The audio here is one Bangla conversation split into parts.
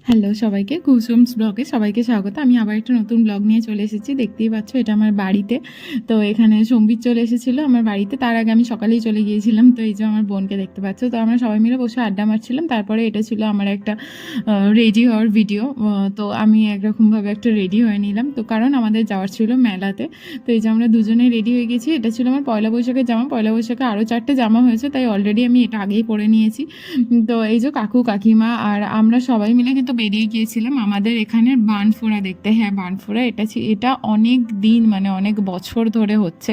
হ্যালো সবাইকে, কুসুমস ব্লগে সবাইকে স্বাগত। আমি আবার একটা নতুন ব্লগ নিয়ে চলে এসেছি। দেখতেই পাচ্ছ এটা আমার বাড়িতে। তো এখানে সম্বিত চলে এসেছিলো আমার বাড়িতে। তার আগে আমি সকালেই চলে গিয়েছিলাম। তো এই যে আমার বোনকে দেখতে পাচ্ছ। তো আমরা সবাই মিলে বসে আড্ডা মারছিলাম। তারপরে এটা ছিল আমার একটা রেডি হওয়ার ভিডিও। তো আমি একরকমভাবে একটা রেডি হয়ে নিলাম। তো কারণ আমাদের যাওয়ার ছিল মেলাতে। তো এই যে আমরা দুজনে রেডি হয়ে গেছি। এটা ছিল আমার পয়লা বৈশাখের জামা। পয়লা বৈশাখে আরও 4টে জামা হয়েছে, তাই অলরেডি আমি এটা আগেই পরে নিয়েছি। তো এই যে কাকু কাকিমা আর আমরা সবাই মিলে কিন্তু বেরিয়ে গিয়েছিলাম আমাদের এখানের বানফোড়া দেখতে। হ্যাঁ, বানফোড়া এটা অনেক দিন মানে অনেক বছর ধরে হচ্ছে।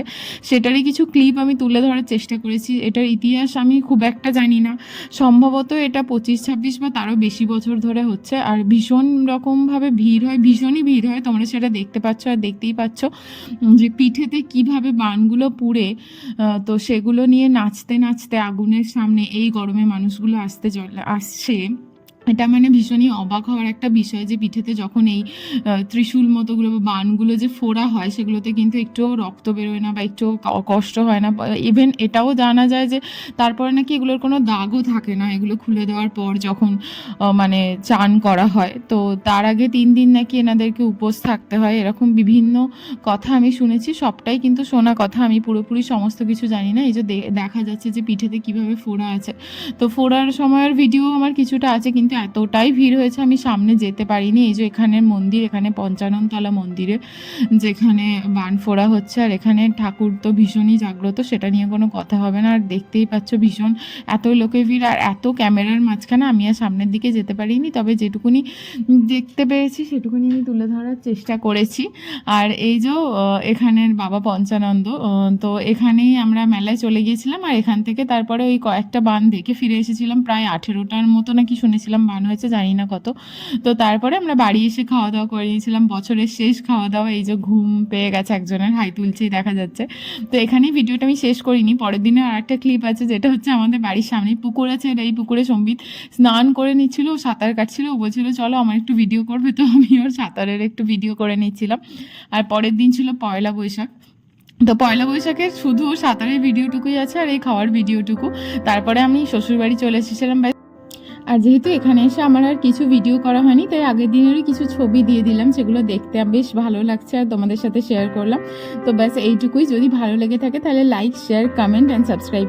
সেটারই কিছু ক্লিপ আমি তুলে ধরার চেষ্টা করেছি। এটার ইতিহাস আমি খুব একটা জানি না, সম্ভবত এটা 25-26 বা তারও বেশি বছর ধরে হচ্ছে। আর ভীষণ রকমভাবে ভিড় হয়, ভীষণই ভিড় হয়। তোমরা সেটা দেখতে পাচ্ছ আর দেখতেই পাচ্ছ যে পিঠেতে কিভাবে বানগুলো পুড়ে, তো সেগুলো নিয়ে নাচতে নাচতে আগুনের সামনে এই গরমে মানুষগুলো আসছে। এটা মানে ভীষণই অবাক হওয়ার একটা বিষয় যে পিঠেতে যখন এই ত্রিশূল মতোগুলো বা বানগুলো যে ফোড়া হয় সেগুলোতে কিন্তু একটুও রক্ত বেরোয় না বা একটুও কষ্ট হয় না। ইভেন এটাও জানা যায় যে তারপরে নাকি এগুলোর কোনো দাগও থাকে না এগুলো খুলে দেওয়ার পর যখন মানে চান করা হয়। তো তার আগে 3 দিন নাকি এনাদেরকে উপোস থাকতে হয়, এরকম বিভিন্ন কথা আমি শুনেছি। সবটাই কিন্তু শোনা কথা, আমি পুরোপুরি সমস্ত কিছু জানি না। এই যে দেখা যাচ্ছে যে পিঠেতে কিভাবে ফোড়া আছে। তো ফোড়ার সময়ের ভিডিও আমার কিছুটা আছে, কিন্তু এতটাই ভিড় হয়েছে আমি সামনে যেতে পারিনি। এই যে এখানের মন্দির, এখানে পঞ্চাননতলা মন্দিরে যেখানে বান ফোড়া হচ্ছে, আর এখানে ঠাকুর তো ভীষণই জাগ্রত, সেটা নিয়ে কোনো কথা হবে না। আর দেখতেই পাচ্ছ ভীষণ এত লোকের ভিড় আর এত ক্যামেরার মাঝখানে আমি আর সামনের দিকে যেতে পারিনি। তবে যেটুকুনি দেখতে পেরেছি সেটুকুনি আমি তুলে ধরার চেষ্টা করেছি। আর এই যে এখানের বাবা পঞ্চানন্দ, তো এখানেই আমরা মেলায় চলে গিয়েছিলাম। আর এখান থেকে তারপরে ওই কয়েকটা বান দেখে ফিরে এসেছিলাম। প্রায় 18টার মতো নাকি শুনেছিলাম বান হয়েছে, জানি না কত। তো তারপরে আমরা বাড়ি এসে খাওয়া দাওয়া করে নিয়েছিলাম, বছরের শেষ খাওয়া দাওয়া। এই যে ঘুম পেয়ে গেছে একজনের, হাই তুলছেই দেখা যাচ্ছে। তো এখানেই ভিডিওটা আমি শেষ করিনি, পরের দিনে আর একটা ক্লিপ আছে যেটা হচ্ছে আমাদের বাড়ির সামনেই পুকুর আছে। এই পুকুরে সম্বিত স্নান করে নিচ্ছিল, সাঁতার কাটছিল। ও বলছিল চলো আমার একটু ভিডিও করবে, তো আমি ওর সাঁতারের একটু ভিডিও করে নিচ্ছিলাম। আর পরের দিন ছিল পয়লা বৈশাখ। তো পয়লা বৈশাখের শুধু সাঁতারের ভিডিওটুকুই আছে আর এই খাওয়ার ভিডিওটুকু। তারপরে আমি শ্বশুরবাড়ি চলে এসেছিলাম। আর যেহেতু এখানে এসে আমার আর কিছু ভিডিও করা হয়নি, তাই আগের দিনেরই কিছু ছবি দিয়ে দিলাম, সেগুলো দেখতে বেশ ভালো লাগছে আর তোমাদের সাথে শেয়ার করলাম। তো ব্যাস এইটুকুই। যদি ভালো লেগে থাকে তাহলে like, share, comment and subscribe.